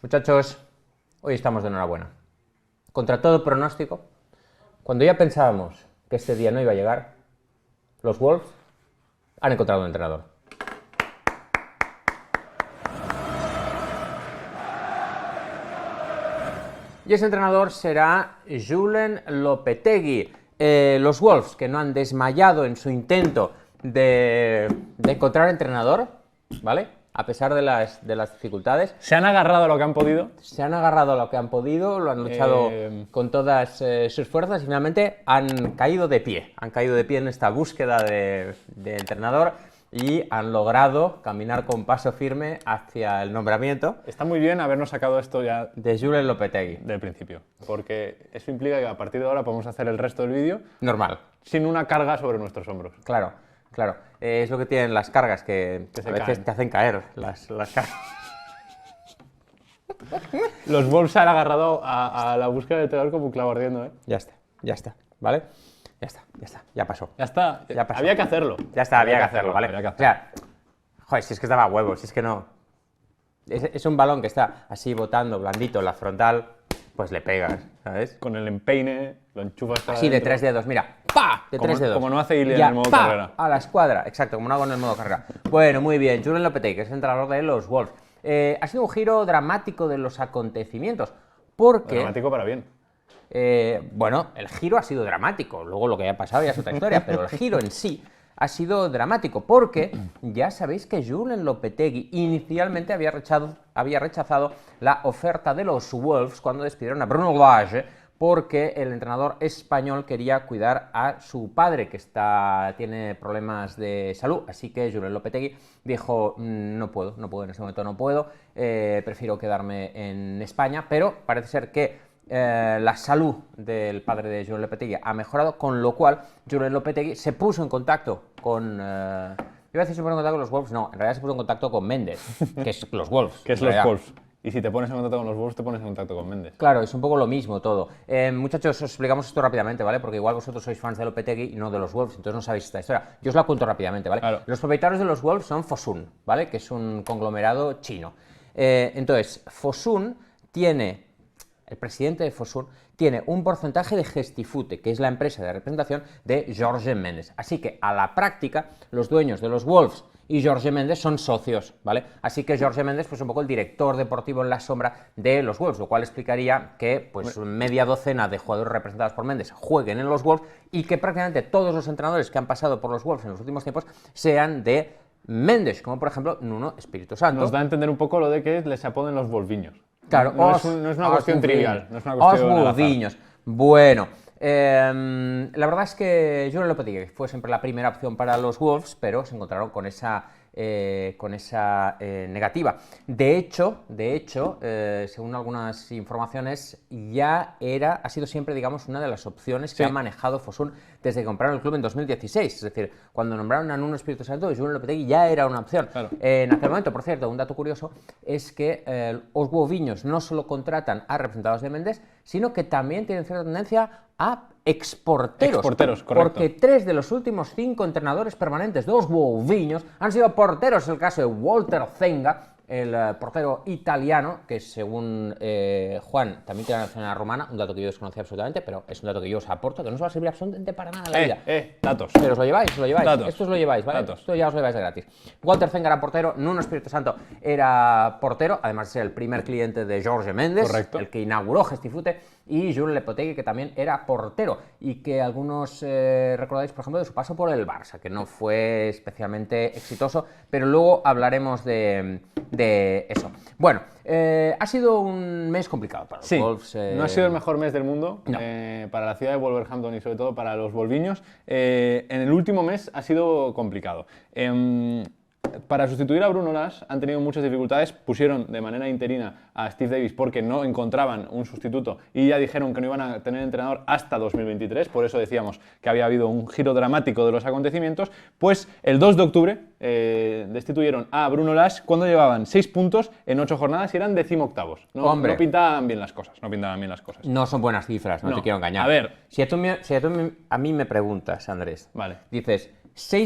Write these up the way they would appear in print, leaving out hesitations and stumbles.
Muchachos, hoy estamos de enhorabuena. Contra todo pronóstico, cuando ya pensábamos que este día no iba a llegar, los Wolves han encontrado un entrenador. Y ese entrenador será Julen Lopetegui. Los Wolves, que no han desmayado en su intento de encontrar entrenador, ¿vale? A pesar de las dificultades. Se han agarrado a lo que han podido. Se han agarrado a lo que han podido, lo han luchado con todas sus fuerzas y finalmente han caído de pie. Han caído de pie en esta búsqueda de entrenador y han logrado caminar con paso firme hacia el nombramiento. Está muy bien habernos sacado esto ya de Julen Lopetegui. Del principio, porque eso implica que a partir de ahora podemos hacer el resto del vídeo normal, sin una carga sobre nuestros hombros. Claro, claro. Es lo que tienen las cargas que a veces caen. te hacen caer las cargas. Los Wolves se han agarrado a la búsqueda del entrenador como un clavo ardiendo, ¿eh? Ya está, ¿vale? Ya pasó. Ya está, Ya pasó. había que hacerlo. Ya está, había que hacerlo, ¿vale? Había que O sea, joder, si es que estaba a huevo, si es que no. Es un balón que está así botando, blandito en la frontal, pues le pegas, ¿sabes? Con el empeine, lo enchufas para Así de adentro. 3 dedos, mira, ¡pa! De 3 dedos. Como no hace Ilya Ya, en el modo ¡pa! carrera. A la escuadra, exacto, como no hago en el modo carrera. Bueno, muy bien, Julen Lopetegui, que es el entrenador de los Wolves. Ha sido un giro dramático de los acontecimientos, porque... Dramático para bien. Bueno, el giro ha sido dramático, luego lo que haya pasado ya es otra historia, pero el giro en sí ha sido dramático, porque ya sabéis que Julen Lopetegui inicialmente había rechazado la oferta de los Wolves cuando despidieron a Bruno Lage, porque el entrenador español quería cuidar a su padre, que tiene problemas de salud, así que Julen Lopetegui dijo, no puedo, en ese momento no puedo, prefiero quedarme en España, pero parece ser que la salud del padre de Julen Lopetegui ha mejorado, con lo cual Julen Lopetegui se puso en contacto con... iba a decir se puso en contacto con los Wolves, no, en realidad se puso en contacto con Méndez, que es los Wolves. Que es los Wolves. Y si te pones en contacto con los Wolves, te pones en contacto con Méndez. Claro, es un poco lo mismo todo. Muchachos, os explicamos esto rápidamente, ¿vale? Porque igual vosotros sois fans de Lopetegui y no de los Wolves, entonces no sabéis esta historia. Yo os la cuento rápidamente, ¿vale? Claro. Los propietarios de los Wolves son Fosun, ¿vale? Que es un conglomerado chino. Entonces, Fosun tiene... El presidente de Fosun tiene un porcentaje de Gestifute, que es la empresa de representación de Jorge Méndez. Así que, a la práctica, los dueños de los Wolves y Jorge Méndez son socios, ¿vale? Así que Jorge Méndez, pues un poco el director deportivo en la sombra de los Wolves, lo cual explicaría que, pues, media docena de jugadores representados por Méndez jueguen en los Wolves y que prácticamente todos los entrenadores que han pasado por los Wolves en los últimos tiempos sean de Méndez, como por ejemplo Nuno Espíritu Santo. Nos da a entender un poco lo de que les apoden los Wolviños. Claro, no es una cuestión trivial, no es una cuestión al azar. Bueno, la verdad es que Julen Lopetegui fue siempre la primera opción para los Wolves, pero se encontraron con esa negativa. De hecho, según algunas informaciones, ha sido siempre, digamos, una de las opciones que ha manejado Fosun desde que compraron el club en 2016. Es decir, cuando nombraron a Nuno Espíritu Santo, Julen Lopetegui ya era una opción. Claro. En aquel momento, por cierto, un dato curioso es que los Wolviños no solo contratan a representados de Méndez, sino que también tienen cierta tendencia a exporteros. Exporteros, correcto. Porque 3 de los últimos 5 entrenadores permanentes de los Wolviños han sido porteros. Es el caso de Walter Zenga, el portero italiano, que según Juan también tiene la nacionalidad romana, un dato que yo desconocía absolutamente, pero es un dato que yo os aporto, que no os va a servir absolutamente para nada en la vida. Datos. Pero os lo lleváis, Datos. Esto os lo lleváis, ¿vale? Datos. Esto ya os lo lleváis de gratis. Walter Zenga era portero, Nuno Espíritu Santo era portero, además de ser el primer cliente de Jorge Méndez, correcto, el que inauguró Gestifute, y Julen Lopetegui, que también era portero, y que algunos recordáis, por ejemplo, de su paso por el Barça, que no fue especialmente exitoso, pero luego hablaremos de eso. Bueno, ha sido un mes complicado para los Wolves. No ha sido el mejor mes del mundo No. para la ciudad de Wolverhampton y sobre todo para los wolviños. En el último mes ha sido complicado. Para sustituir a Bruno Lage han tenido muchas dificultades, pusieron de manera interina a Steve Davis porque no encontraban un sustituto y ya dijeron que no iban a tener entrenador hasta 2023, por eso decíamos que había habido un giro dramático de los acontecimientos. Pues el 2 de octubre destituyeron a Bruno Lage cuando llevaban 6 puntos en 8 jornadas y eran 18avos. No pintaban bien las cosas, No son buenas cifras, no te quiero engañar. A ver, si tú a mí me preguntas, Andrés, vale, dices...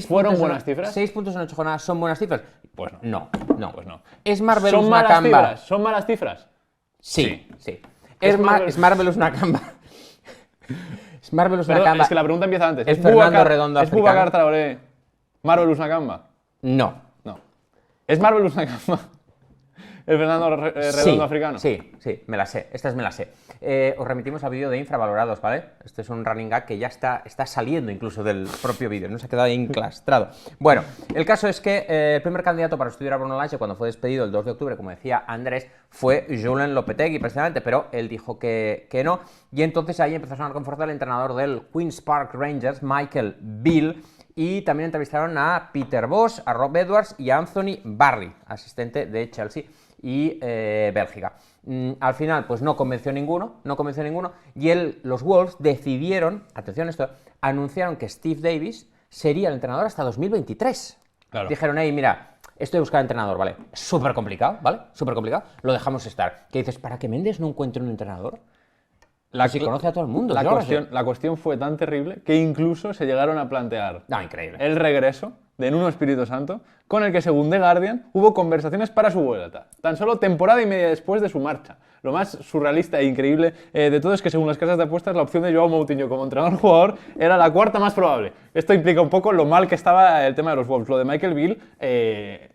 ¿Fueron buenas cifras? 6 puntos en 8 jornadas son buenas cifras. Pues no. No. Pues no. Es Marvelous ¿Son malas Nakamba. cifras? ¿Son malas cifras? Sí. Es Marvelous Nakamba. Es Marvelous Perdón, Nakamba. es que la pregunta empieza antes. Es Fernando Redondo ¿Es africano? Boubacar Traoré Marvelous Nakamba? No. No. ¿Es Marvelous Nakamba el Fernando Redondo africano? Sí, me la sé. Estas me las sé. Os remitimos al vídeo de infravalorados, ¿vale? Este es un running gag que ya está saliendo incluso del propio vídeo, no se ha quedado ahí enclastrado. Bueno, el caso es que el primer candidato para sustituir a Bruno Lage cuando fue despedido el 2 de octubre, como decía Andrés, fue Julen Lopetegui, precisamente, pero él dijo que no, y entonces ahí empezó a sonar con fuerza el entrenador del Queen's Park Rangers, Michael Beale, y también entrevistaron a Peter Bosz, a Rob Edwards y a Anthony Barry, asistente de Chelsea y Bélgica. Al final, pues no convenció ninguno, y los Wolves decidieron, atención a esto, anunciaron que Steve Davis sería el entrenador hasta 2023. Claro. Dijeron, hey, mira, estoy buscando entrenador, ¿vale? Súper complicado, ¿vale? Súper complicado, lo dejamos estar. ¿Qué dices? ¿Para que Mendes no encuentre un entrenador? Si conoce a todo el mundo. La cuestión fue tan terrible que incluso se llegaron a plantear increíble. el regreso de Nuno Espíritu Santo, con el que, según The Guardian, hubo conversaciones para su vuelta, tan solo temporada y media después de su marcha. Lo más surrealista e increíble de todo es que, según las casas de apuestas, la opción de Joao Moutinho como entrenador-jugador era la cuarta más probable. Esto implica un poco lo mal que estaba el tema de los Wolves. Lo de Michael Beale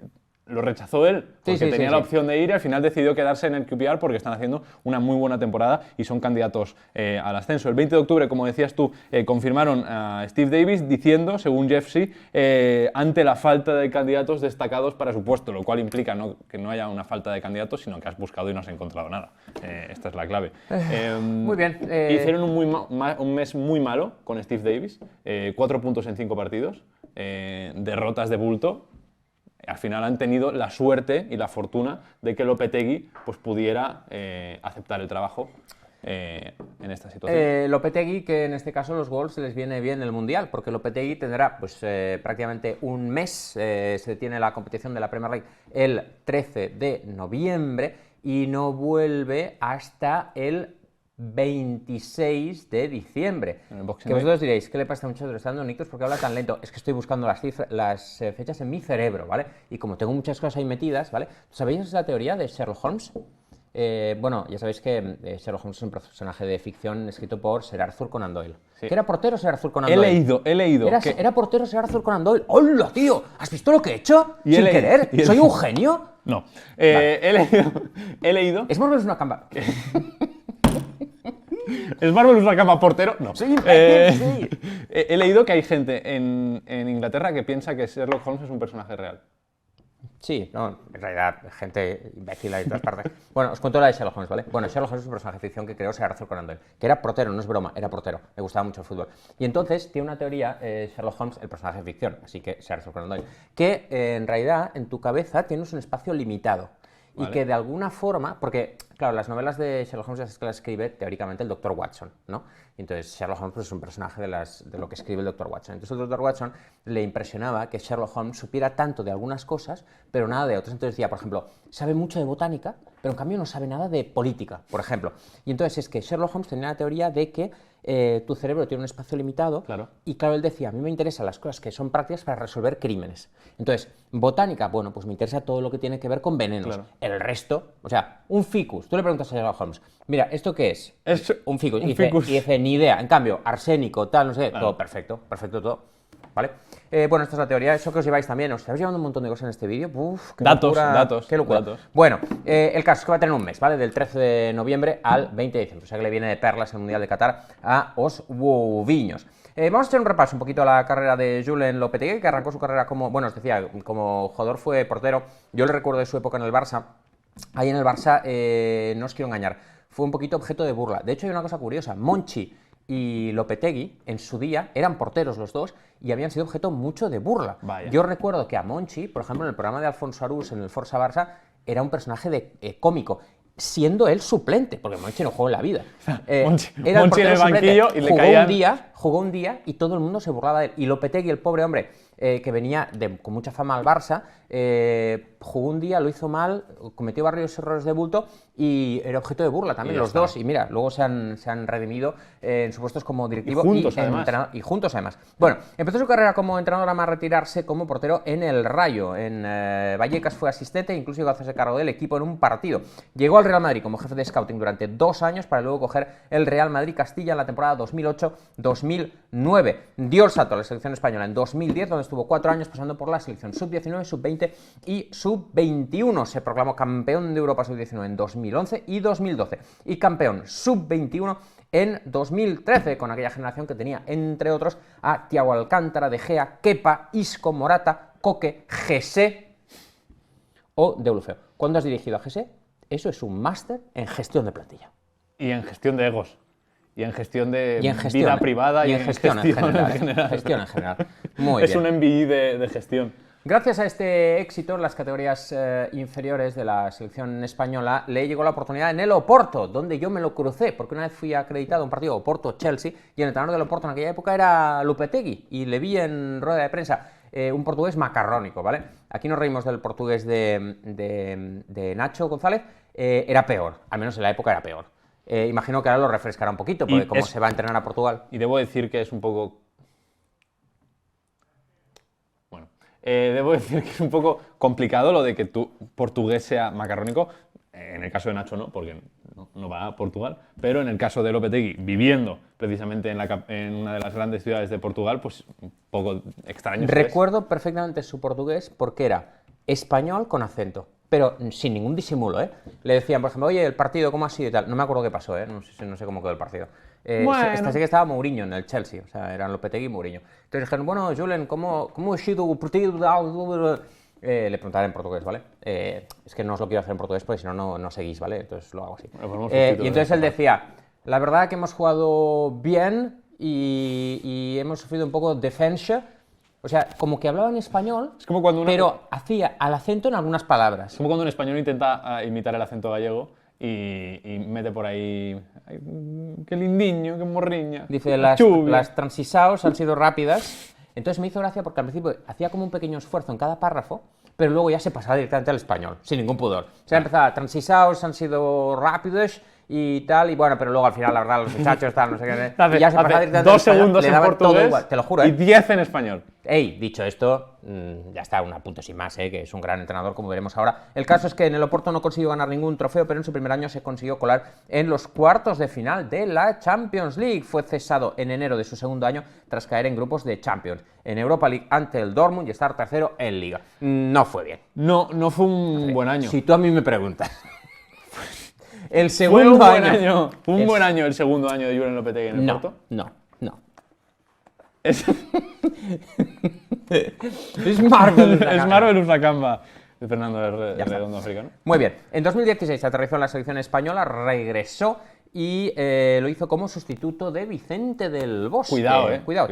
lo rechazó él, porque tenía la opción de ir y al final decidió quedarse en el QPR porque están haciendo una muy buena temporada y son candidatos al ascenso. El 20 de octubre, como decías tú, confirmaron a Steve Davis diciendo, según Jeff See, ante la falta de candidatos destacados para su puesto, lo cual implica que no haya una falta de candidatos, sino que has buscado y no has encontrado nada. Esta es la clave. Muy bien. Hicieron un mes muy malo con Steve Davis, 4 puntos en 5 partidos, derrotas de bulto. Al final han tenido la suerte y la fortuna de que Lopetegui pues, pudiera aceptar el trabajo en esta situación. Lopetegui, que en este caso los Wolves les viene bien el Mundial, porque Lopetegui tendrá pues, prácticamente un mes, se detiene la competición de la Premier League el 13 de noviembre y no vuelve hasta el 26 de diciembre. Que vosotros diréis, ¿qué le pasa a muchos de estando Nictos? ¿Por qué habla tan lento? Es que estoy buscando las fechas en mi cerebro, ¿vale? Y como tengo muchas cosas ahí metidas, ¿vale? ¿Sabéis la teoría de Sherlock Holmes? Bueno, ya sabéis que Sherlock Holmes es un personaje de ficción escrito por Sir Arthur Conan Doyle. Sí. ¿Que era portero Sir Arthur Conan Doyle? He leído. Era portero Sir Arthur Conan Doyle. ¡Hola, tío! ¿Has visto lo que he hecho? Sin querer. ¿Soy un genio? No. Vale. He leído. Es Marvelous Nakamba. ¿Es Marvelous Nakamba portero? No. Sí, sí. He leído que hay gente en Inglaterra que piensa que Sherlock Holmes es un personaje real. Sí, no, en realidad, gente imbécil de todas partes. Bueno, os cuento la de Sherlock Holmes, ¿vale? Bueno, Sherlock Holmes es un personaje de ficción que creó Sir Arthur Conan Doyle, que era portero, no es broma, era portero, le gustaba mucho el fútbol. Y entonces tiene una teoría, Sherlock Holmes, el personaje de ficción, así que Sir Arthur Conan Doyle, que en realidad en tu cabeza tienes un espacio limitado. Vale. Y que de alguna forma, porque, claro, las novelas de Sherlock Holmes es que las escribe teóricamente el Dr. Watson, ¿no? Y entonces Sherlock Holmes pues, es un personaje de lo que escribe el Dr. Watson. Entonces el Dr. Watson le impresionaba que Sherlock Holmes supiera tanto de algunas cosas, pero nada de otras. Entonces decía, por ejemplo, sabe mucho de botánica, pero en cambio no sabe nada de política, por ejemplo. Y entonces es que Sherlock Holmes tenía la teoría de que tu cerebro tiene un espacio limitado. Claro. Y claro, él decía, a mí me interesan las cosas que son prácticas para resolver crímenes. Entonces, botánica, bueno, pues me interesa todo lo que tiene que ver con venenos. Claro. El resto, o sea, un ficus. Tú le preguntas a Sherlock Holmes, mira, ¿esto qué es? Es un ficus. Un y ficus. dice, ni idea. En cambio, arsénico, tal, no sé, claro. Todo perfecto, perfecto todo. ¿Vale? Bueno, esta es la teoría, eso que os lleváis también. Os estáis llevando un montón de cosas en este vídeo. Uf, qué datos, qué locura. Bueno, el caso es que va a tener un mes, ¿vale? Del 13 de noviembre al 20 de diciembre. O sea que le viene de perlas el Mundial de Qatar a os woviños. Vamos a hacer un repaso un poquito a la carrera de Julen Lopetegui, que arrancó su carrera como, bueno, os decía, como jugador fue portero. Yo le recuerdo de su época en el Barça. Ahí en el Barça, no os quiero engañar, fue un poquito objeto de burla. De hecho, hay una cosa curiosa. Monchi y Lopetegui, en su día, eran porteros los dos y habían sido objeto mucho de burla. Vaya. Yo recuerdo que a Monchi, por ejemplo, en el programa de Alfonso Arús, en el Forza Barça, era un personaje cómico, siendo él suplente, porque Monchi no jugó en la vida. Monchi en el banquillo y le caían... Jugó un día y todo el mundo se burlaba de él. Y Lopetegui, el pobre hombre, que venía con mucha fama al Barça, jugó un día, lo hizo mal, cometió varios errores de bulto y era objeto de burla también, los dos. Y mira, luego se han redimido en sus puestos como directivo entrenador. Y juntos además. Bueno, empezó su carrera como entrenador a retirarse como portero en el Rayo. En Vallecas fue asistente e incluso llegó a hacerse cargo del equipo en un partido. Llegó al Real Madrid como jefe de scouting durante 2 años para luego coger el Real Madrid Castilla en la temporada 2008-2009. Dio el salto a la selección española en 2010, donde estuvo 4 años pasando por la selección sub-19, sub-20 y sub-21. Se proclamó campeón de Europa sub-19 en 2011 y 2012 y campeón sub-21 en 2013, con aquella generación que tenía, entre otros, a Thiago Alcántara, De Gea, Kepa, Isco, Morata, Coque, José o Deulofeu. ¿Cuándo has dirigido a José? Eso es un máster en gestión de plantilla. Y en gestión de egos. Y en gestión de vida privada y en gestión en general. Gestión en general. Muy bien. Es un MBA de gestión. Gracias a este éxito en las categorías inferiores de la selección española, le llegó la oportunidad en el Oporto, donde yo me lo crucé, porque una vez fui acreditado a un partido Oporto-Chelsea y el entrenador del Oporto en aquella época era Lopetegui, y le vi en rueda de prensa, un portugués macarrónico, ¿vale? Aquí nos reímos del portugués de Nacho González, era peor, al menos en la época era peor. Imagino que ahora lo refrescará un poquito, porque como se va a entrenar a Portugal. Y debo decir que es un poco... debo decir que es un poco complicado lo de que tu portugués sea macarrónico. En el caso de Nacho no, porque no va a Portugal. Pero en el caso de Lopetegui, viviendo precisamente en una de las grandes ciudades de Portugal, pues un poco extraño. Recuerdo perfectamente su portugués porque era español con acento, pero sin ningún disimulo, ¿eh? Le decían, por ejemplo, oye, el partido, ¿cómo ha sido y tal? No me acuerdo qué pasó, ¿eh? No sé cómo quedó el partido. Sé que estaba Mourinho en el Chelsea, o sea, eran Lopetegui y Mourinho. Entonces dijeron, bueno, Julen, ¿cómo ha sido el partido? Le preguntaré en portugués, ¿vale? Es que no os lo quiero hacer en portugués porque si no, no seguís, ¿vale? Entonces lo hago así. Y entonces él decía, la verdad que hemos jugado bien y hemos sufrido un poco defensa. O sea, como que hablaba en español, es como cuando pero hacía al acento en algunas palabras. Es como cuando un español intenta imitar el acento gallego y mete por ahí, ay, qué lindiño, qué morriña. Dice, las transisaos han sido rápidas. Entonces me hizo gracia porque al principio hacía como un pequeño esfuerzo en cada párrafo, pero luego ya se pasaba directamente al español, sin ningún pudor. O sea, empezaba, transisaos han sido rápidos y tal, y bueno, pero luego al final, la verdad, los muchachos, tal, no sé qué. Y ya se pasaba directamente 2 segundos en portugués te lo juro, y 10 en español. Ey, dicho esto, ya está, un punto sin más, que es un gran entrenador, como veremos ahora. El caso es que en el Oporto no consiguió ganar ningún trofeo, pero en su primer año se consiguió colar en los cuartos de final de la Champions League. Fue cesado en enero de su segundo año tras caer en grupos de Champions. En Europa League ante el Dortmund y estar tercero en Liga. No fue bien. No fue un buen año. Si tú a mí me preguntas. El segundo año. Fue un buen año el segundo año de Julen Lopetegui en el Porto. No. Es Marvelous la Camba de Fernando Redondo Africano. Muy bien. En 2016 aterrizó en la selección española, regresó y lo hizo como sustituto de Vicente del Bosque. Cuidado.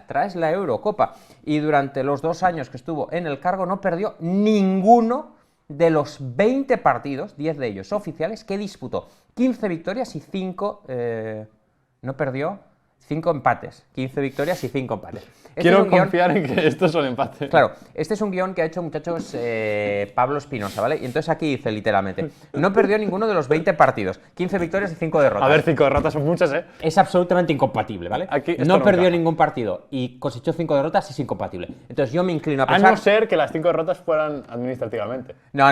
Tras la Eurocopa. Y durante los 2 años que estuvo en el cargo no perdió ninguno de los 20 partidos, 10 de ellos oficiales, que disputó. 15 victorias y 5... no perdió... 5 empates, 15 victorias y 5 empates. Quiero confiar en que estos son empates. Claro, este es un guión que ha hecho, muchachos, Pablo Espinosa, ¿vale? Y entonces aquí dice literalmente, no perdió ninguno de los 20 partidos, 15 victorias y 5 derrotas. A ver, 5 derrotas son muchas, ¿eh? Es absolutamente incompatible, ¿vale? No perdió ningún partido y cosechó 5 derrotas, es incompatible. Entonces yo me inclino a pensar... A no ser que las 5 derrotas fueran administrativamente. No.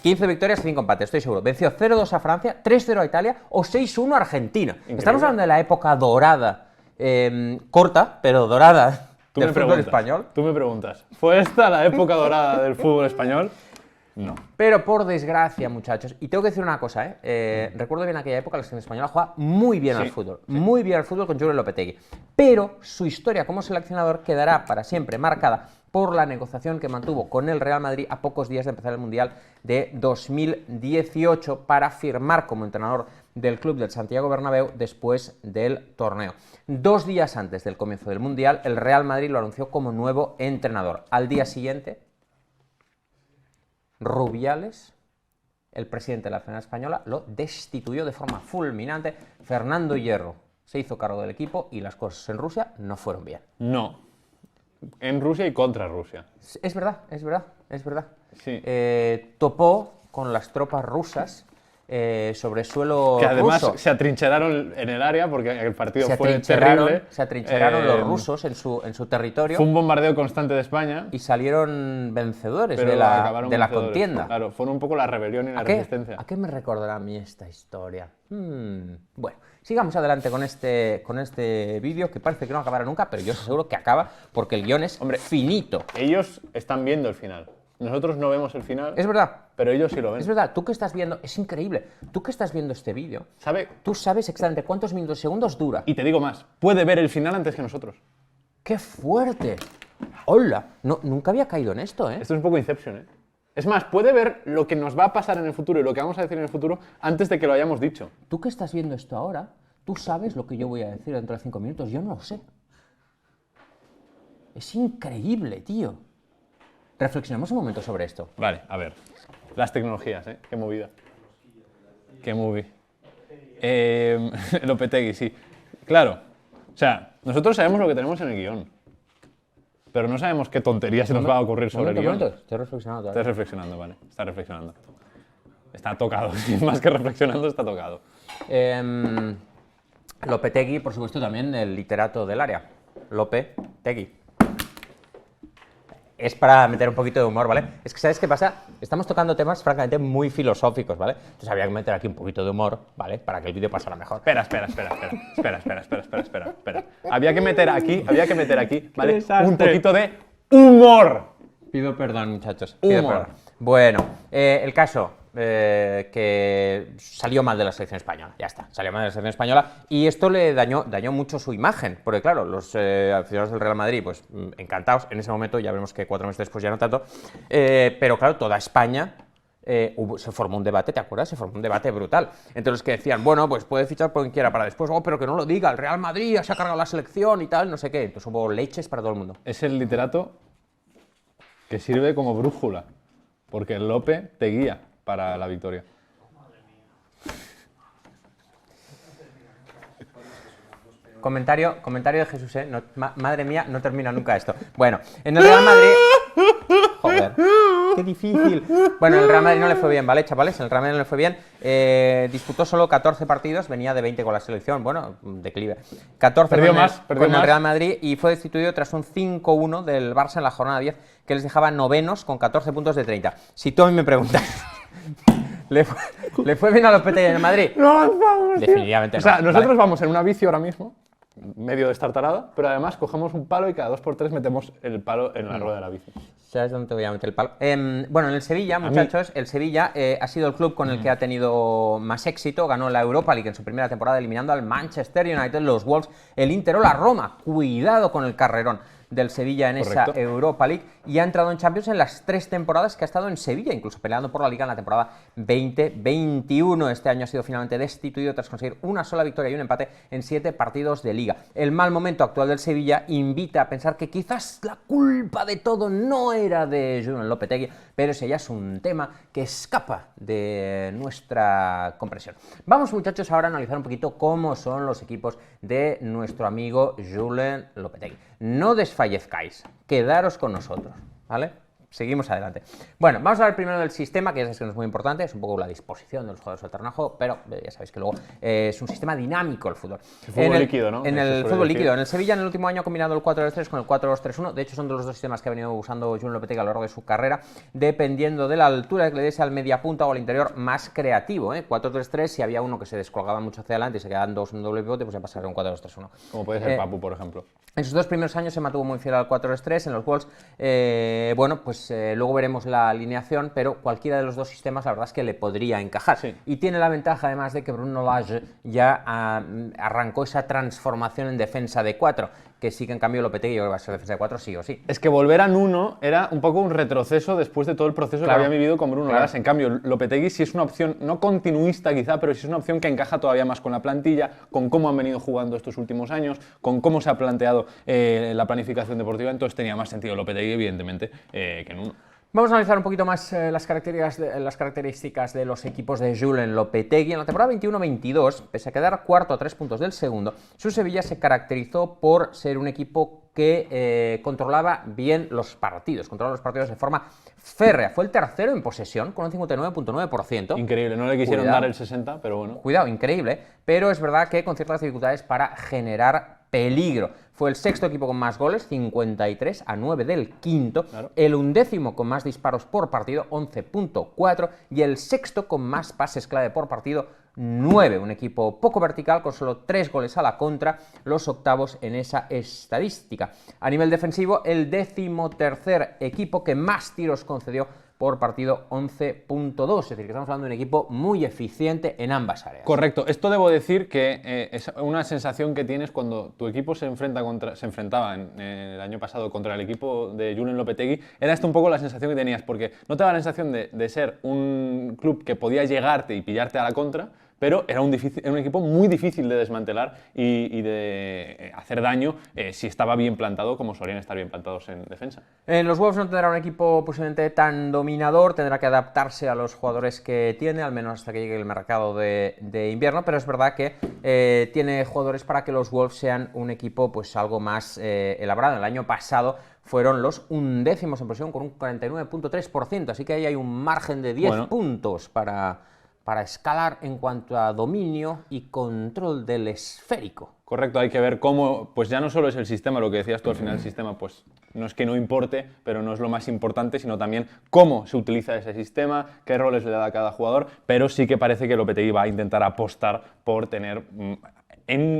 15 victorias y 5 empates, estoy seguro. Venció 0-2 a Francia, 3-0 a Italia o 6-1 a Argentina. Increíble. Estamos hablando de la época dorada. Corta, pero dorada del fútbol español. Tú me preguntas, ¿fue esta la época dorada del fútbol español? No. Pero por desgracia, muchachos, y tengo que decir una cosa, recuerdo bien aquella época la selección española jugaba muy bien al fútbol, muy bien al fútbol con Julen Lopetegui, pero su historia como seleccionador quedará para siempre marcada por la negociación que mantuvo con el Real Madrid a pocos días de empezar el Mundial de 2018 para firmar como entrenador del club del Santiago Bernabéu después del torneo. 2 días antes del comienzo del Mundial, el Real Madrid lo anunció como nuevo entrenador. Al día siguiente, Rubiales, el presidente de la Federación Española, lo destituyó de forma fulminante. Fernando Hierro se hizo cargo del equipo y las cosas en Rusia no fueron bien. No. en Rusia y contra Rusia. Es verdad, es verdad, es verdad. Sí. Topó con las tropas rusas sobre suelo Que además ruso. se atrincheraron en el área porque el partido Se fue atrincheraron, terrible. se atrincheraron los rusos en su territorio Fue un bombardeo constante de España. y salieron vencedores Pero de la acabaron vencedores. contienda. Claro, fueron un poco la rebelión y la resistencia. ¿A qué me recordará a mí esta historia? Bueno, sigamos adelante con este vídeo que parece que no acabará nunca, pero yo os aseguro que acaba porque el guión es finito. Ellos están viendo el final. Nosotros no vemos el final, Es verdad. pero ellos sí lo ven. Es verdad, tú que estás viendo, es increíble, tú que estás viendo este vídeo, ¿Sabe? tú sabes exactamente cuántos minutos, segundos dura. Y te digo más, puede ver el final antes que nosotros. ¡Qué fuerte! ¡Hola! No, nunca había caído en esto, ¿eh? Esto es un poco Inception, ¿eh? Es más, puede ver lo que nos va a pasar en el futuro y lo que vamos a decir en el futuro antes de que lo hayamos dicho. Tú que estás viendo esto ahora, tú sabes lo que yo voy a decir dentro de 5 minutos, yo no lo sé. Es increíble, tío. Reflexionemos un momento sobre esto. Vale, a ver. Las tecnologías, ¿eh? Qué movida. Qué movie. Lopetegui, sí. Claro. O sea, nosotros sabemos lo que tenemos en el guión. Pero no sabemos qué tontería se nos va a ocurrir sobre el guión. Estoy reflexionando todavía. Estás reflexionando, vale. Está reflexionando. Está tocado. Más que reflexionando, está tocado. Lopetegui, por supuesto, también el literato del área. Lopetegui. Es para meter un poquito de humor, ¿vale? Es que, ¿sabes qué pasa? Estamos tocando temas francamente muy filosóficos, ¿vale? Entonces había que meter aquí un poquito de humor, ¿vale? Para que el vídeo pasara mejor. Espera. Había que meter aquí, ¿vale? Un poquito de humor. Pido perdón, muchachos. Pido Humor. perdón. Bueno, el caso que salió mal de la selección española. Ya está, salió mal de la selección española y esto le dañó mucho su imagen. Porque claro, los aficionados del Real Madrid, pues encantados. En ese momento, ya vemos que 4 meses después ya no tanto. Pero claro, toda España se formó un debate, ¿te acuerdas? Se formó un debate brutal. Entre los que decían, bueno, pues puede fichar por quien quiera para después, pero que no lo diga, el Real Madrid se ha cargado la selección y tal, no sé qué. Entonces hubo leches para todo el mundo. Es el literato que sirve como brújula, porque el Lope te guía para la victoria. Comentario de Jesús, ¿eh? Madre mía, no termina nunca esto. Bueno, en el Real Madrid... Joder, qué difícil. Bueno, en el Real Madrid no le fue bien, ¿vale, chavales? En el Real Madrid no le fue bien. Disputó solo 14 partidos, venía de 20 con la selección, bueno, declive. 14 Perdió con más. el Real Madrid y fue destituido tras un 5-1 del Barça en la jornada 10, que les dejaba novenos con 14 puntos de 30. Si tú a mí me preguntas... ¿Le fue bien a Lopetegui en el Madrid? No avanzamos, definitivamente no. O sea, no, nosotros ¿vale? vamos en una bici ahora mismo, medio destartalada, pero además cogemos un palo y cada 2x3 metemos el palo en la rueda de la bici. ¿Sabes dónde te voy a meter el palo? Bueno, en el Sevilla, muchachos, el Sevilla ha sido el club con el que ha tenido más éxito. Ganó la Europa League en su primera temporada, eliminando al Manchester United, los Wolves, el Inter o la Roma. Cuidado con el carrerón del Sevilla en Correcto. esa Europa League, y ha entrado en Champions en las 3 temporadas que ha estado en Sevilla, incluso peleando por la Liga en la temporada 2021. Este año ha sido finalmente destituido tras conseguir una sola victoria y un empate en 7 partidos de Liga. El mal momento actual del Sevilla invita a pensar que quizás la culpa de todo no era de Julen Lopetegui, pero ese ya es un tema que escapa de nuestra comprensión. Vamos, muchachos, ahora a analizar un poquito cómo son los equipos de nuestro amigo Julen Lopetegui. No desfallezcáis, quedaros con nosotros, ¿vale? Seguimos adelante. Bueno, vamos a hablar primero del sistema, que ya sabéis que no es muy importante, es un poco la disposición de los jugadores al terreno de juego, pero ya sabéis que luego es un sistema dinámico el fútbol. El fútbol líquido, ¿no? En Eso el suele fútbol decir. líquido. En el Sevilla, en el último año, ha combinado el 4-2-3 con el 4-2-3-1. De hecho, son de los dos sistemas que ha venido usando Julen Lopetegui a lo largo de su carrera, dependiendo de la altura que le des al mediapunta o al interior más creativo, ¿eh? 4-3-3, si había uno que se descolgaba mucho hacia adelante y se quedaban dos en doble pivote, pues ya pasar a un 4-2-3-1. Como puede ser Papu, por ejemplo. En sus 2 primeros años se mantuvo muy fiel al 4-3-3, en los Wolves, bueno, pues luego veremos la alineación, pero cualquiera de los dos sistemas la verdad es que le podría encajar. Sí. Y tiene la ventaja además de que Bruno Lage ya arrancó esa transformación en defensa de 4, que sí que en cambio Lopetegui yo creo que va a ser defensa de 4 sí o sí. Es que volver a Nuno era un poco un retroceso después de todo el proceso Claro. que había vivido con Bruno Claro. Lage. En cambio, Lopetegui sí es una opción, no continuista quizá, pero sí es una opción que encaja todavía más con la plantilla, con cómo han venido jugando estos últimos años, con cómo se ha planteado la planificación deportiva. Entonces tenía más sentido Lopetegui, evidentemente, que Nuno. Vamos a analizar un poquito más las características de los equipos de Julen Lopetegui. En la temporada 21-22, pese a quedar cuarto a 3 puntos del segundo, su Sevilla se caracterizó por ser un equipo que controlaba bien los partidos, de forma férrea. Fue el tercero en posesión, con un 59.9%. Increíble, no le quisieron dar el 60, pero bueno. Cuidado, increíble, pero es verdad que con ciertas dificultades para generar peligro. Fue el sexto equipo con más goles, 53-9 del quinto, claro. El undécimo con más disparos por partido, 11.4, y el sexto con más pases clave por partido, 9. Un equipo poco vertical con solo 3 goles a la contra, los octavos en esa estadística. A nivel defensivo, el 13º equipo que más tiros concedió por partido, 11.2, es decir, que estamos hablando de un equipo muy eficiente en ambas áreas. Correcto, esto debo decir que es una sensación que tienes cuando tu equipo se enfrentaba en el año pasado contra el equipo de Julen Lopetegui, era esto un poco la sensación que tenías, porque no te daba la sensación de ser un club que podía llegarte y pillarte a la contra, pero era un equipo muy difícil de desmantelar y de hacer daño si estaba bien plantado, como solían estar bien plantados en defensa. Los Wolves no tendrá un equipo posiblemente tan dominador, tendrá que adaptarse a los jugadores que tiene, al menos hasta que llegue el mercado de invierno, pero es verdad que tiene jugadores para que los Wolves sean un equipo pues algo más elaborado. El año pasado fueron los undécimos en posesión con un 49.3%, así que ahí hay un margen de 10 puntos para escalar en cuanto a dominio y control del esférico. Correcto, hay que ver cómo, pues ya no solo es el sistema, lo que decías tú al final, el sistema pues no es que no importe, pero no es lo más importante, sino también cómo se utiliza ese sistema, qué roles le da a cada jugador, pero sí que parece que Lopetegui va a intentar apostar por tener,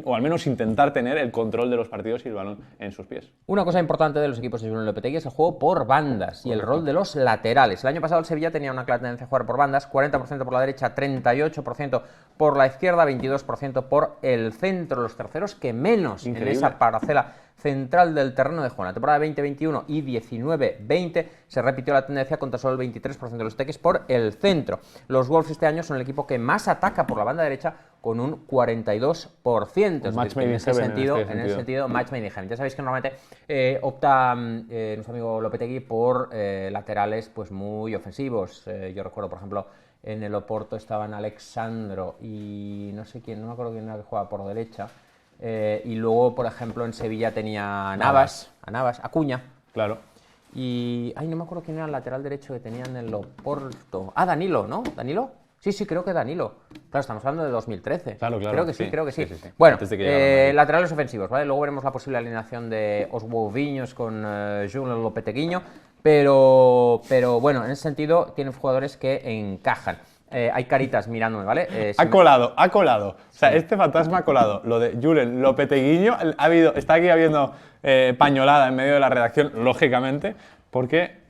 o al menos intentar tener el control de los partidos y el balón en sus pies. Una cosa importante de los equipos de Julen Lopetegui es el juego por bandas y el rol de los laterales. El año pasado el Sevilla tenía una clara tendencia a jugar por bandas, 40% por la derecha, 38% por la izquierda, 22% por el centro, los terceros que menos. Increíble. En esa parcela central del terreno de juego. En la temporada 2021 y 19-20 se repitió la tendencia con tan solo el 23% de los ataques por el centro. Los Wolves este año son el equipo que más ataca por la banda derecha con un 42%. En ese sentido, match made in heaven. Ya sabéis que normalmente opta nuestro amigo Lopetegui por laterales pues muy ofensivos. Yo recuerdo, por ejemplo, en el Oporto estaban Alexandro y no sé quién, no me acuerdo quién era que jugaba por derecha. Y luego, por ejemplo, en Sevilla tenía Acuña. Claro. Y, no me acuerdo quién era el lateral derecho que tenían en el Oporto. Danilo, ¿no? ¿Danilo? Sí, creo que Danilo. Claro, estamos hablando de 2013. Claro. Creo que sí. Bueno, laterales ofensivos, ¿vale? Luego veremos la posible alineación de Oswald Viños con Julen Lopetegui, pero bueno, en ese sentido tienen jugadores que encajan. Hay caritas mirándome, ¿vale? Ha colado. O sea, sí. Este fantasma ha colado. Lo de Julen Lopetegui, está aquí habiendo pañolada en medio de la redacción, lógicamente, porque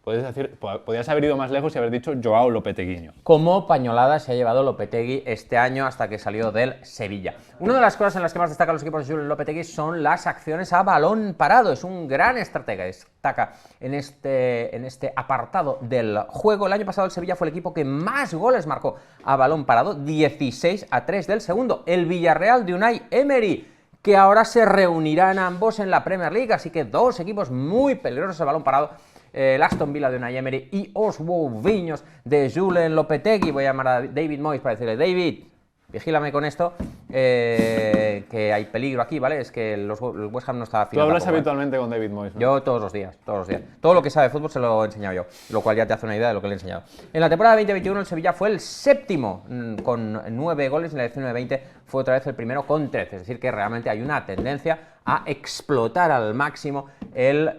podías haber ido más lejos y haber dicho Joao Lopetegui. Como pañolada se ha llevado Lopetegui este año hasta que salió del Sevilla. Una de las cosas en las que más destacan los equipos de Julen Lopetegui son las acciones a balón parado. Es un gran estratega, destaca en este apartado del juego. El año pasado el Sevilla fue el equipo que más goles marcó a balón parado, 16-3 del segundo. El Villarreal de Unai Emery, que ahora se reunirán ambos en la Premier League, así que dos equipos muy peligrosos a balón parado. El Aston Villa de Unai Emery y Oswald Viños de Julen Lopetegui. Voy a llamar a David Moyes para decirle: David, vigílame con esto, que hay peligro aquí, ¿vale? Es que el West Ham no está afinado. Tú hablas habitualmente con David Moyes, ¿no? Yo todos los días. Todo lo que sabe de fútbol se lo he enseñado yo, lo cual ya te hace una idea de lo que le he enseñado. En la temporada 2021 el Sevilla fue el séptimo con 9 goles, en la 19-20 fue otra vez el primero con 13, es decir que realmente hay una tendencia a explotar al máximo el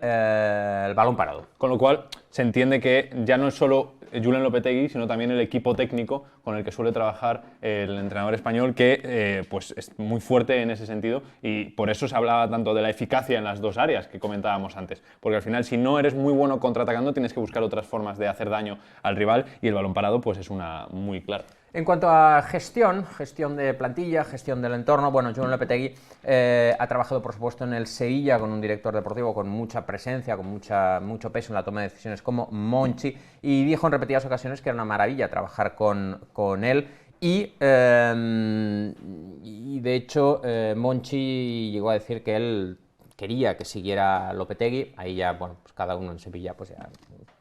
balón parado. Con lo cual se entiende que ya no es solo Julen Lopetegui, sino también el equipo técnico con el que suele trabajar el entrenador español, que pues es muy fuerte en ese sentido, y por eso se hablaba tanto de la eficacia en las dos áreas que comentábamos antes, porque al final si no eres muy bueno contraatacando tienes que buscar otras formas de hacer daño al rival, y el balón parado pues es una muy clara. En cuanto a gestión de plantilla, gestión del entorno, bueno, Julen Lopetegui ha trabajado, por supuesto, en el Sevilla con un director deportivo con mucha presencia, con mucho peso en la toma de decisiones como Monchi, y dijo en repetidas ocasiones que era una maravilla trabajar con él. Y de hecho, Monchi llegó a decir que él quería que siguiera Lopetegui. Ahí ya, bueno, pues cada uno en Sevilla pues ya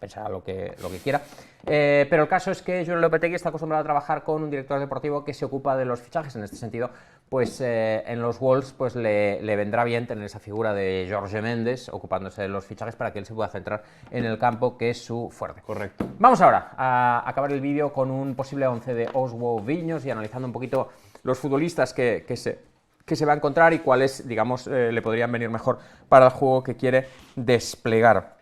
pensará lo que quiera. Pero el caso es que Julen Lopetegui está acostumbrado a trabajar con un director deportivo que se ocupa de los fichajes. En este sentido, pues en los Wolves pues le vendrá bien tener esa figura de Jorge Méndez ocupándose de los fichajes para que él se pueda centrar en el campo, que es su fuerte. Correcto. Vamos ahora a acabar el vídeo con un posible 11 de Oswo Viños y analizando un poquito los futbolistas que se va a encontrar y cuáles, digamos, le podrían venir mejor para el juego que quiere desplegar.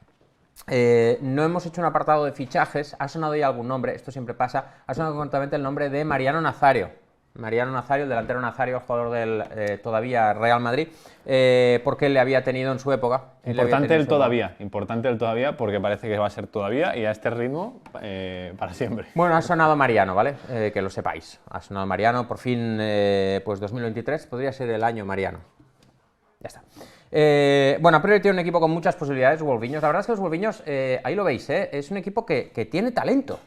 No hemos hecho un apartado de fichajes, ha sonado ya algún nombre, esto siempre pasa, ha sonado concretamente el nombre de Mariano Nazario. Mariano Nazario, el delantero Nazario, el jugador del todavía Real Madrid, porque él le había tenido en su época. Importante el todavía, porque parece que va a ser todavía y a este ritmo para siempre. Bueno, ha sonado Mariano, ¿vale? Que lo sepáis. Ha sonado Mariano, por fin, pues 2023 podría ser el año Mariano. Ya está. Bueno, a priori tiene un equipo con muchas posibilidades, Wolviños. La verdad es que los Wolviños, ahí lo veis, es un equipo que tiene talento,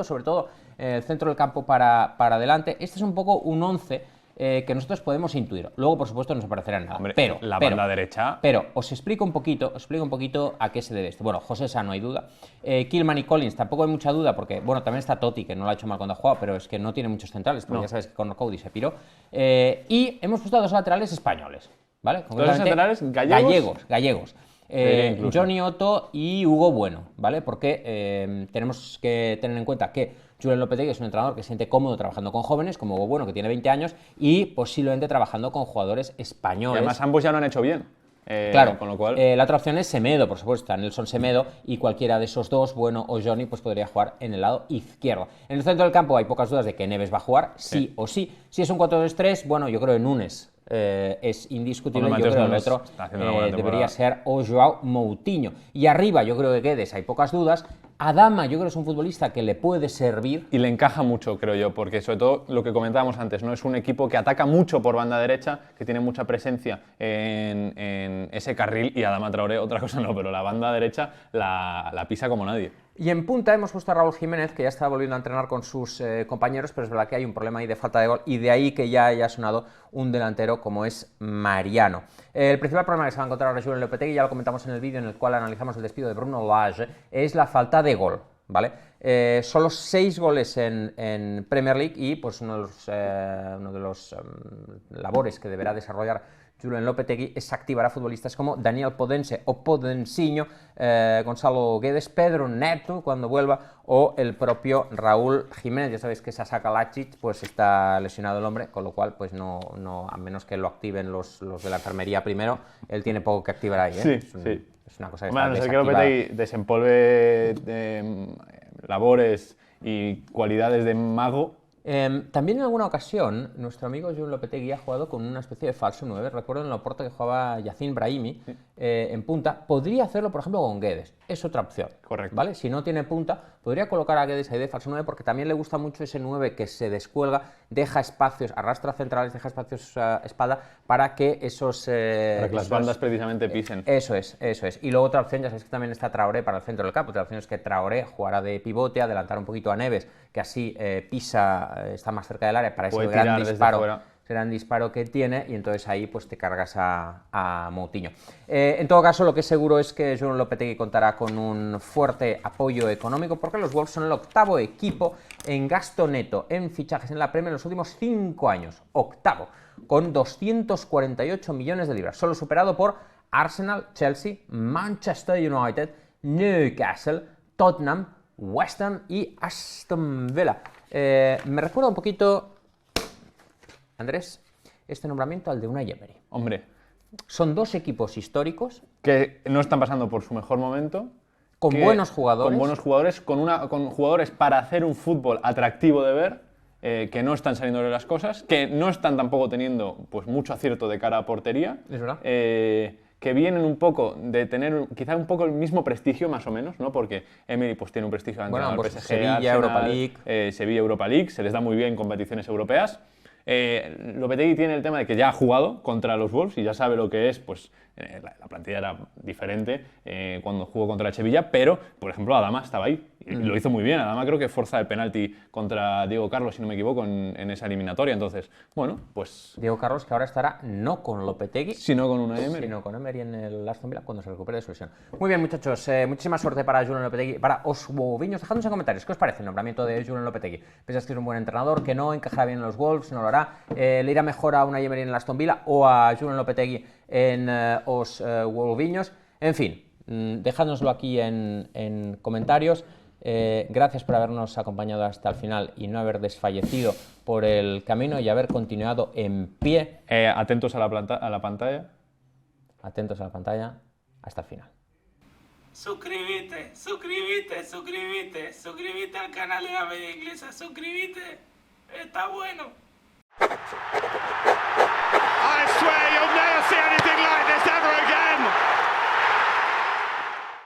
sobre todo en el centro del campo para adelante. Este es un poco un 11 que nosotros podemos intuir. Luego, por supuesto, no se parecerá en nada. Hombre, pero la banda derecha. Pero os explico un poquito a qué se debe esto. Bueno, José Sa, no hay duda. Killman y Collins, tampoco hay mucha duda, porque, bueno, también está Totti, que no lo ha hecho mal cuando ha jugado, pero es que no tiene muchos centrales, porque ya sabes que con Cody se piró. Y hemos puesto a dos laterales españoles, ¿vale? ¿Dos laterales gallegos? Gallegos. Johnny Otto y Hugo Bueno, ¿vale? Porque tenemos que tener en cuenta que Julen Lopetegui es un entrenador que se siente cómodo trabajando con jóvenes, como Hugo Bueno, que tiene 20 años, y posiblemente trabajando con jugadores españoles. Y además ambos ya lo han hecho bien. Claro, con lo cual... la otra opción es Semedo, por supuesto, Nelson Semedo, y cualquiera de esos dos, Bueno o Johnny, pues podría jugar en el lado izquierdo. En el centro del campo hay pocas dudas de que Neves va a jugar, sí o sí. Si es un 4-2-3, bueno, yo creo que Nunes es indiscutible. Yo creo que el otro debería ser o Joao Moutinho. Y arriba, yo creo que Guedes, hay pocas dudas. Adama, yo creo que es un futbolista que le puede servir. Y le encaja mucho, creo yo, porque sobre todo lo que comentábamos antes, ¿no? Es un equipo que ataca mucho por banda derecha, que tiene mucha presencia en ese carril, y Adama Traoré, otra cosa no, pero la banda derecha la pisa como nadie. Y en punta hemos puesto a Raúl Jiménez, que ya está volviendo a entrenar con sus compañeros, pero es verdad que hay un problema ahí de falta de gol, y de ahí que ya haya sonado un delantero como es Mariano. El principal problema que se va a encontrar ahora Julen Lopetegui, ya lo comentamos en el vídeo en el cual analizamos el despido de Bruno Lage, es la falta de gol, ¿vale? Solo 6 goles en Premier League, y pues uno de los labores que deberá desarrollar Julen Lopetegui es activar a futbolistas como Daniel Podense o Podensinho, Gonzalo Guedes, Pedro Neto cuando vuelva, o el propio Raúl Jiménez. Ya sabéis que Sasa Kalajdzic pues está lesionado el hombre, con lo cual pues no, a menos que lo activen los de la enfermería primero, él tiene poco que activar ahí, ¿eh? Sí. Es una cosa que bueno, está no sé que Lopetegui desempolve labores y cualidades de mago. También en alguna ocasión nuestro amigo Julen Lopetegui ha jugado con una especie de falso 9. Recuerdo en la Oporto que jugaba Yacine Brahimi en punta. Podría hacerlo, por ejemplo, con Guedes. Es otra opción. Correcto. ¿Vale? Si no tiene punta, podría colocar a Guedes ahí de falso 9, porque también le gusta mucho ese 9 que se descuelga, deja espacios, arrastra centrales, deja espacios espalda para que esos... para que las bandas precisamente pisen. Eso es. Y luego otra opción, ya sabéis que también está Traoré para el centro del campo. Otra opción es que Traoré jugará de pivote, adelantar un poquito a Neves, que así está más cerca del área para ese gran disparo que tiene, y entonces ahí pues te cargas a Moutinho. En todo caso, lo que es seguro es que Julen Lopetegui contará con un fuerte apoyo económico, porque los Wolves son el 8º equipo en gasto neto en fichajes en la Premier en los últimos 5 años. 8º, con 248 millones de libras, solo superado por Arsenal, Chelsea, Manchester United, Newcastle, Tottenham, West Ham y Aston Villa. Me recuerda un poquito, Andrés, este nombramiento al de Unai Emery. Hombre. Son dos equipos históricos que no están pasando por su mejor momento. Con buenos jugadores. Con buenos jugadores, con jugadores para hacer un fútbol atractivo de ver, que no están saliendo de las cosas, que no están tampoco teniendo pues mucho acierto de cara a portería. Es verdad. Que vienen un poco de tener quizá un poco el mismo prestigio, más o menos, ¿no? Porque Emery pues tiene un prestigio de entrenador, pues PSG, Sevilla, Arsenal, Europa League. Sevilla, Europa League, se les da muy bien en competiciones europeas. Lopetegui tiene el tema de que ya ha jugado contra los Wolves y ya sabe lo que es, pues la plantilla era diferente cuando jugó contra el Sevilla, pero, por ejemplo, Adama estaba ahí. lo hizo muy bien. Además, creo que forza el penalti contra Diego Carlos, si no me equivoco, en esa eliminatoria. Entonces, bueno, pues... Diego Carlos, que ahora estará no con Lopetegui, sino con una Emery. Sino con Emery en el Aston Villa cuando se recupere de su lesión. Muy bien, muchachos. Muchísima suerte para Julen Lopetegui, para os boviños. Dejadnos en comentarios qué os parece el nombramiento de Julen Lopetegui. ¿Pensáis que es un buen entrenador, que no encajará bien en los Wolves, no lo hará? ¿Le irá mejor a una Emery en el Aston Villa o a Julen Lopetegui en os boviños? En fin, dejádnoslo aquí en comentarios. Gracias por habernos acompañado hasta el final y no haber desfallecido por el camino y haber continuado en pie. Atentos a la pantalla. Atentos a la pantalla hasta el final. Suscríbete al canal de la Media Inglesa, suscríbete, está bueno.